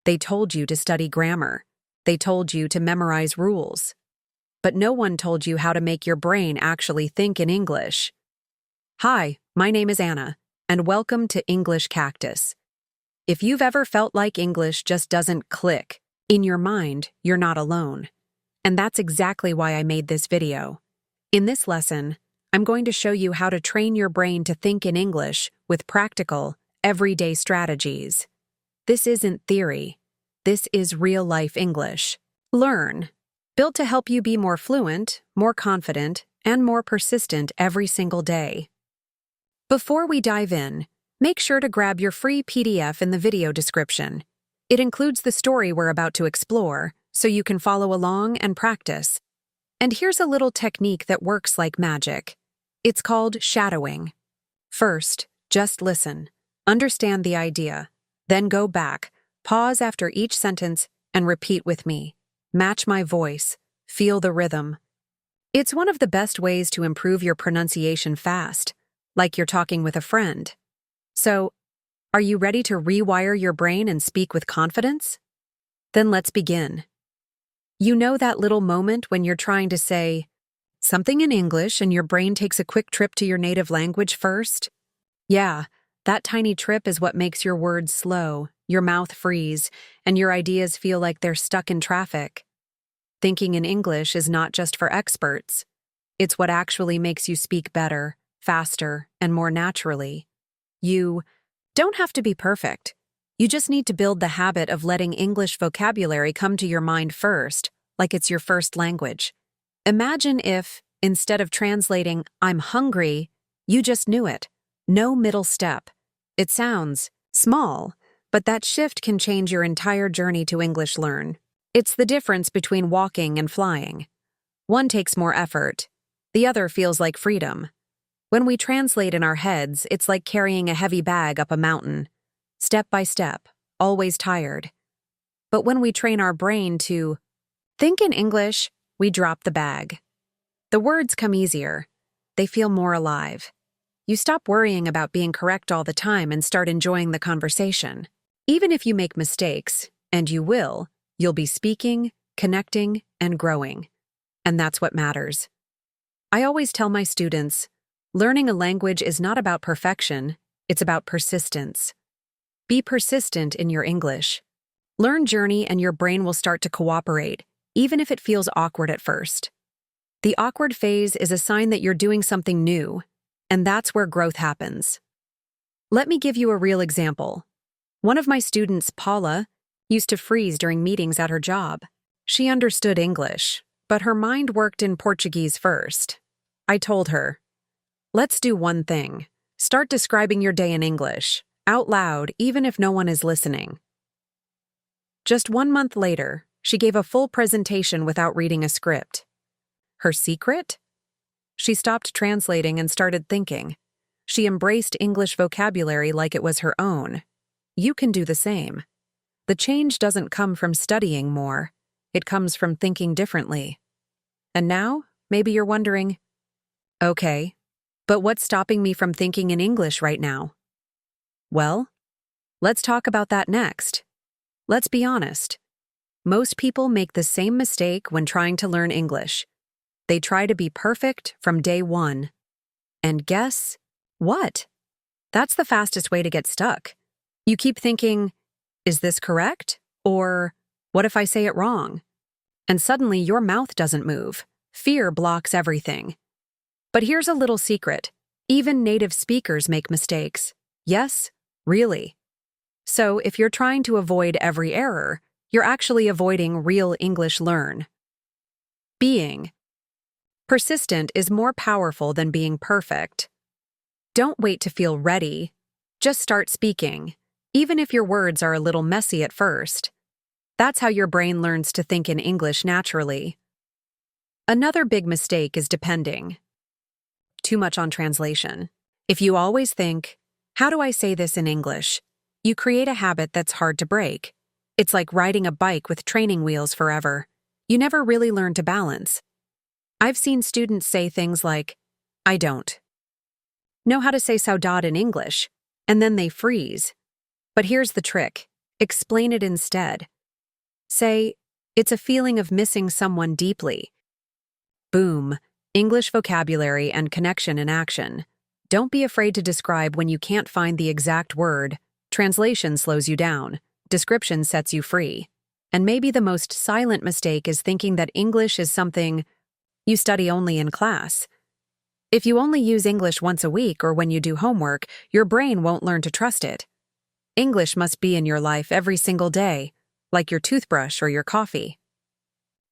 They told you to study grammar. They told you to memorize rules. But no one told you how to make your brain actually think in English. Hi, my name is Anna, and welcome to English Cactus. If you've ever felt like English just doesn't click in your mind, you're not alone. And that's exactly why I made this video. In this lesson, I'm going to show you how to train your brain to think in English with practical, everyday strategies. This isn't theory. This is real-life English. Learn. Built to help you be more fluent, more confident, and more persistent every single day. Before we dive in, make sure to grab your free PDF in the video description. It includes the story we're about to explore, so you can follow along and practice. And here's a little technique that works like magic. It's called shadowing. First, just listen. Understand the idea. Then go back, pause after each sentence, and repeat with me. Match my voice. Feel the rhythm. It's one of the best ways to improve your pronunciation fast, like you're talking with a friend. So, are you ready to rewire your brain and speak with confidence? Then let's begin. You know that little moment when you're trying to say something in English and your brain takes a quick trip to your native language first? Yeah, that tiny trip is what makes your words slow, your mouth freeze, and your ideas feel like they're stuck in traffic. Thinking in English is not just for experts. It's what actually makes you speak better, faster, and more naturally. You don't have to be perfect. You just need to build the habit of letting English vocabulary come to your mind first, like it's your first language. Imagine if, instead of translating, "I'm hungry," you just knew it. No middle step. It sounds small, but that shift can change your entire journey to English learn. It's the difference between walking and flying. One takes more effort. The other feels like freedom. When we translate in our heads, it's like carrying a heavy bag up a mountain. Step by step, always tired. But when we train our brain to think in English, we drop the bag. The words come easier. They feel more alive. You stop worrying about being correct all the time and start enjoying the conversation. Even if you make mistakes, and you will, you'll be speaking, connecting, and growing. And that's what matters. I always tell my students, learning a language is not about perfection, it's about persistence. Be persistent in your English. Learn journey and your brain will start to cooperate, even if it feels awkward at first. The awkward phase is a sign that you're doing something new, and that's where growth happens. Let me give you a real example. One of my students, Paula, used to freeze during meetings at her job. She understood English, but her mind worked in Portuguese first. I told her, let's do one thing. Start describing your day in English, out loud, even if no one is listening. Just 1 month later, she gave a full presentation without reading a script. Her secret? She stopped translating and started thinking. She embraced English vocabulary like it was her own. You can do the same. The change doesn't come from studying more. It comes from thinking differently. And now, maybe you're wondering, okay, but what's stopping me from thinking in English right now? Well, let's talk about that next. Let's be honest. Most people make the same mistake when trying to learn English. They try to be perfect from day one. And guess what? That's the fastest way to get stuck. You keep thinking, is this correct? Or, what if I say it wrong? And suddenly your mouth doesn't move. Fear blocks everything. But here's a little secret. Even native speakers make mistakes. Yes, really. So if you're trying to avoid every error, you're actually avoiding real English learn. Being persistent is more powerful than being perfect. Don't wait to feel ready. Just start speaking, even if your words are a little messy at first. That's how your brain learns to think in English naturally. Another big mistake is depending too much on translation. If you always think, how do I say this in English? You create a habit that's hard to break. It's like riding a bike with training wheels forever. You never really learn to balance. I've seen students say things like, I don't know how to say saudade in English, and then they freeze. But here's the trick. Explain it instead. Say, it's a feeling of missing someone deeply. Boom. English vocabulary and connection in action. Don't be afraid to describe when you can't find the exact word. Translation slows you down. Description sets you free. And maybe the most silent mistake is thinking that English is something you study only in class. If you only use English once a week or when you do homework, your brain won't learn to trust it. English must be in your life every single day, like your toothbrush or your coffee.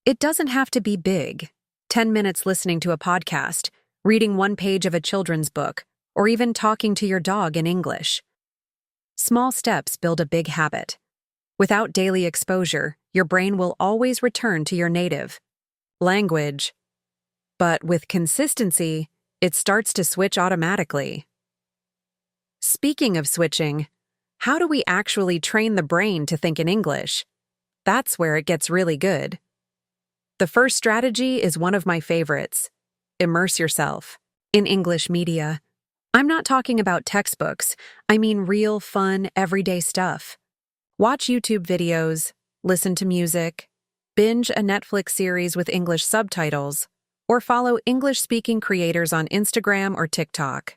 It doesn't have to be big. 10 minutes listening to a podcast, reading one page of a children's book, or even talking to your dog in English. Small steps build a big habit. Without daily exposure, your brain will always return to your native language. But with consistency, it starts to switch automatically. Speaking of switching, how do we actually train the brain to think in English? That's where it gets really good. The first strategy is one of my favorites. Immerse yourself in English media. I'm not talking about textbooks. I mean real, fun, everyday stuff. Watch YouTube videos, listen to music, binge a Netflix series with English subtitles, or follow English-speaking creators on Instagram or TikTok.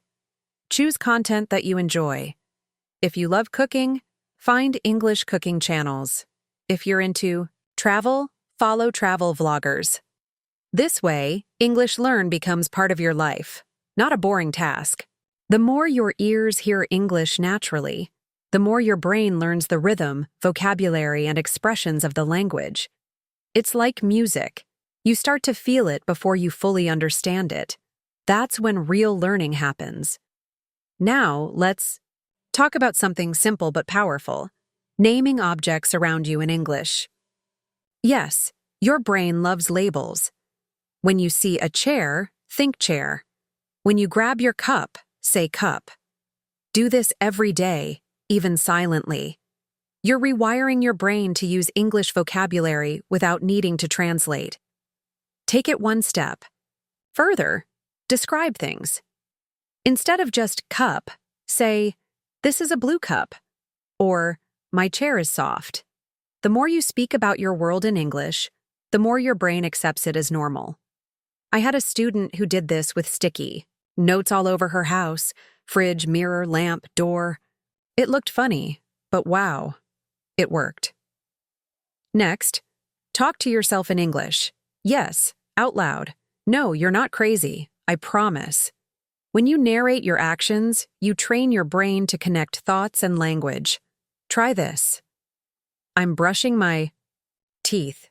Choose content that you enjoy. If you love cooking, find English cooking channels. If you're into travel, follow travel vloggers. This way, English Learn becomes part of your life, not a boring task. The more your ears hear English naturally, the more your brain learns the rhythm, vocabulary, and expressions of the language. It's like music. You start to feel it before you fully understand it. That's when real learning happens. Now, let's talk about something simple but powerful. Naming objects around you in English. Yes, your brain loves labels. When you see a chair, think chair. When you grab your cup, say cup. Do this every day, even silently. You're rewiring your brain to use English vocabulary without needing to translate. Take it one step further. Describe things. Instead of just cup, say, this is a blue cup, or my chair is soft. The more you speak about your world in English, the more your brain accepts it as normal. I had a student who did this with sticky notes all over her house, fridge, mirror, lamp, door. It looked funny, but wow, it worked. Next, talk to yourself in English. Yes, out loud. No, you're not crazy, I promise. When you narrate your actions, you train your brain to connect thoughts and language. Try this. I'm brushing my teeth.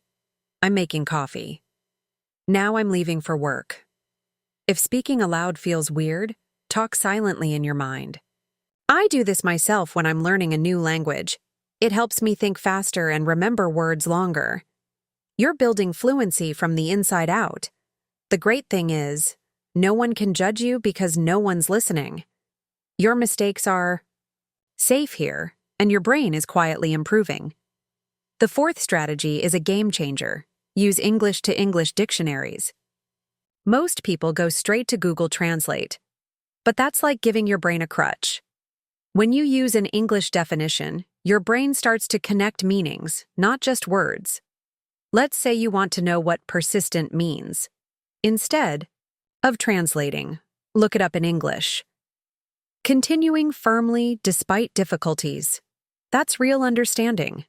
I'm making coffee. Now I'm leaving for work. If speaking aloud feels weird, talk silently in your mind. I do this myself when I'm learning a new language. It helps me think faster and remember words longer. You're building fluency from the inside out. The great thing is, no one can judge you because no one's listening. Your mistakes are safe here, and your brain is quietly improving. The fourth strategy is a game changer. Use English to English dictionaries. Most people go straight to Google Translate, but that's like giving your brain a crutch. When you use an English definition, your brain starts to connect meanings, not just words. Let's say you want to know what persistent means. Instead of translating, look it up in English. Continuing firmly despite difficulties. That's real understanding.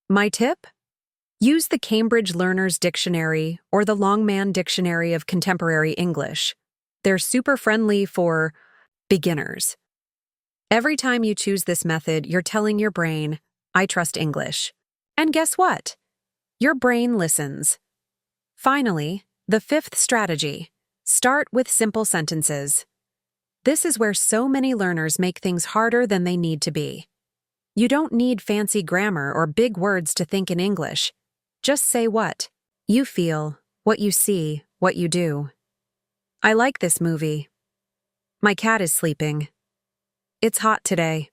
My tip? Use the Cambridge Learner's Dictionary or the Longman Dictionary of Contemporary English. They're super friendly for beginners. Every time you choose this method, you're telling your brain, I trust English. And guess what? Your brain listens. Finally, the fifth strategy. Start with simple sentences. This is where so many learners make things harder than they need to be. You don't need fancy grammar or big words to think in English. Just say what you feel, what you see, what you do. I like this movie. My cat is sleeping. It's hot today.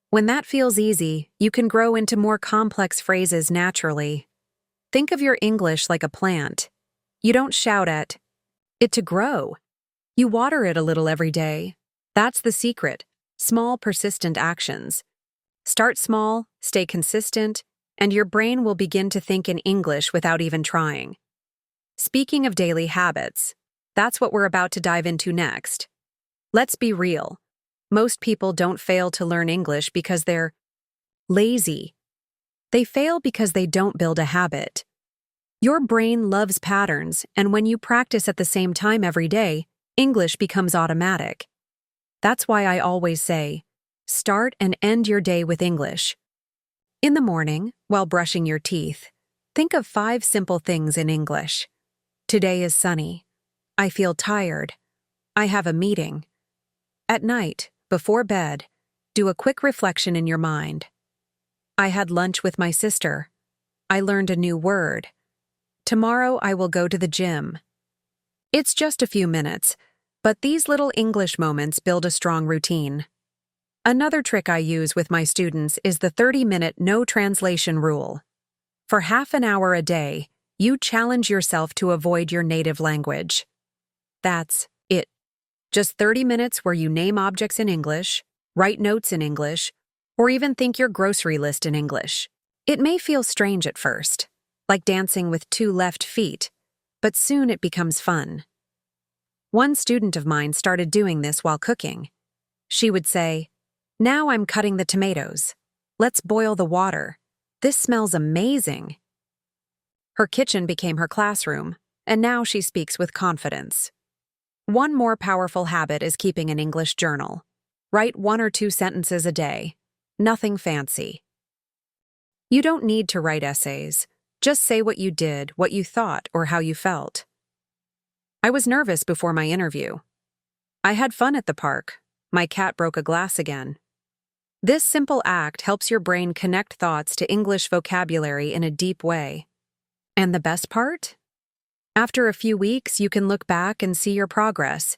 When that feels easy, you can grow into more complex phrases naturally. Think of your English like a plant. You don't shout at it to grow. You water it a little every day. That's the secret. Small, persistent actions. Start small, stay consistent, and your brain will begin to think in English without even trying. Speaking of daily habits, that's what we're about to dive into next. Let's be real. Most people don't fail to learn English because they're lazy. They fail because they don't build a habit. Your brain loves patterns, and when you practice at the same time every day, English becomes automatic. That's why I always say, start and end your day with English. In the morning, while brushing your teeth, think of 5 simple things in English. Today is sunny. I feel tired. I have a meeting. At night, before bed, do a quick reflection in your mind. I had lunch with my sister. I learned a new word. Tomorrow I will go to the gym. It's just a few minutes, but these little English moments build a strong routine. Another trick I use with my students is the 30-minute no translation rule. For half an hour a day, you challenge yourself to avoid your native language. That's it. Just 30 minutes where you name objects in English, write notes in English, or even think your grocery list in English. It may feel strange at first, like dancing with 2 left feet, but soon it becomes fun. One student of mine started doing this while cooking. She would say, "Now I'm cutting the tomatoes. Let's boil the water. This smells amazing." Her kitchen became her classroom, and now she speaks with confidence. One more powerful habit is keeping an English journal. Write 1 or 2 sentences a day. Nothing fancy. You don't need to write essays. Just say what you did, what you thought, or how you felt. I was nervous before my interview. I had fun at the park. My cat broke a glass again. This simple act helps your brain connect thoughts to English vocabulary in a deep way. And the best part? After a few weeks, you can look back and see your progress.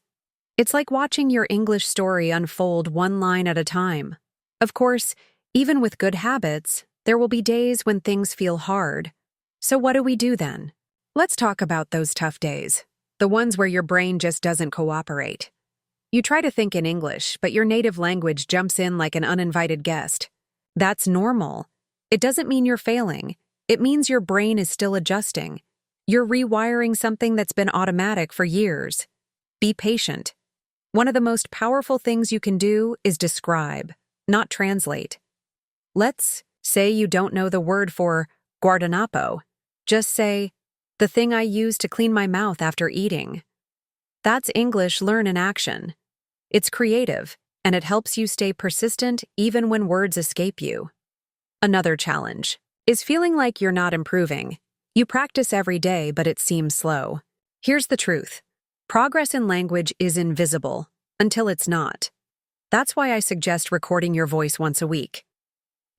It's like watching your English story unfold one line at a time. Of course, even with good habits, there will be days when things feel hard. So what do we do then? Let's talk about those tough days, the ones where your brain just doesn't cooperate. You try to think in English, but your native language jumps in like an uninvited guest. That's normal. It doesn't mean you're failing. It means your brain is still adjusting. You're rewiring something that's been automatic for years. Be patient. One of the most powerful things you can do is describe, not translate. Let's say you don't know the word for guardanapo. Just say, "The thing I use to clean my mouth after eating." That's English learn in action. It's creative, and it helps you stay persistent even when words escape you. Another challenge is feeling like you're not improving. You practice every day, but it seems slow. Here's the truth. Progress in language is invisible until it's not. That's why I suggest recording your voice once a week.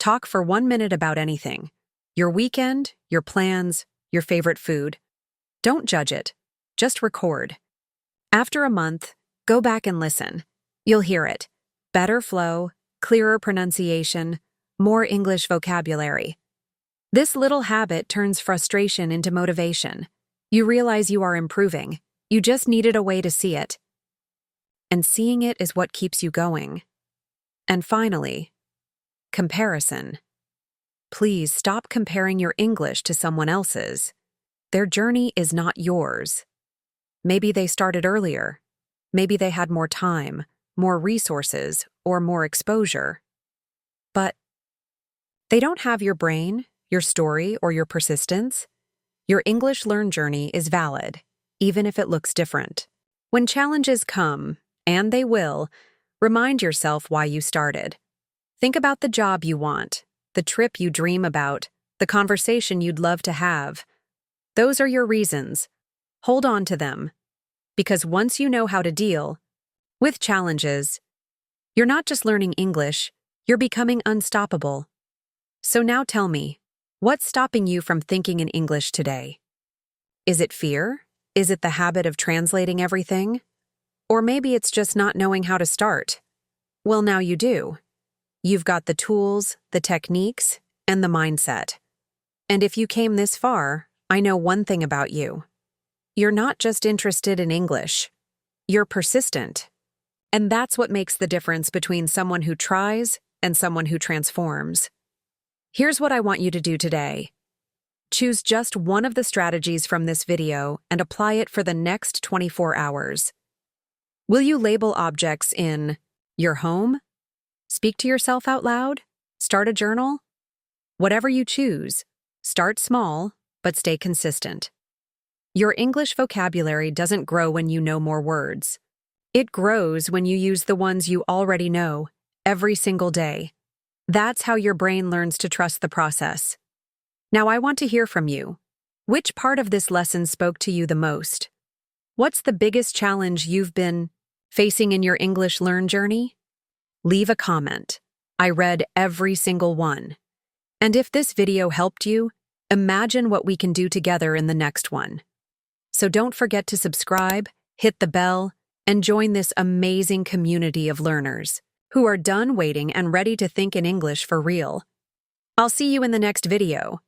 Talk for 1 minute about anything. Your weekend, your plans, your favorite food. Don't judge it. Just record. After a month, go back and listen. You'll hear it. Better flow, clearer pronunciation, more English vocabulary. This little habit turns frustration into motivation. You realize you are improving. You just needed a way to see it. And seeing it is what keeps you going. And finally, comparison. Please stop comparing your English to someone else's. Their journey is not yours. Maybe they started earlier. Maybe they had more time, more resources, or more exposure. But they don't have your brain, your story, or your persistence. Your English learn journey is valid, even if it looks different. When challenges come, and they will, remind yourself why you started. Think about the job you want, the trip you dream about, the conversation you'd love to have. Those are your reasons. Hold on to them. Because once you know how to deal with challenges, you're not just learning English, you're becoming unstoppable. So now tell me, what's stopping you from thinking in English today? Is it fear? Is it the habit of translating everything? Or maybe it's just not knowing how to start. Well, now you do. You've got the tools, the techniques, and the mindset. And if you came this far, I know one thing about you. You're not just interested in English. You're persistent. And that's what makes the difference between someone who tries and someone who transforms. Here's what I want you to do today. Choose just one of the strategies from this video and apply it for the next 24 hours. Will you label objects in your home? Speak to yourself out loud? Start a journal? Whatever you choose, start small, but stay consistent. Your English vocabulary doesn't grow when you know more words. It grows when you use the ones you already know, every single day. That's how your brain learns to trust the process. Now I want to hear from you. Which part of this lesson spoke to you the most? What's the biggest challenge you've been facing in your English learn journey? Leave a comment. I read every single one. And if this video helped you, imagine what we can do together in the next one. So don't forget to subscribe, hit the bell, and join this amazing community of learners who are done waiting and ready to think in English for real. I'll see you in the next video.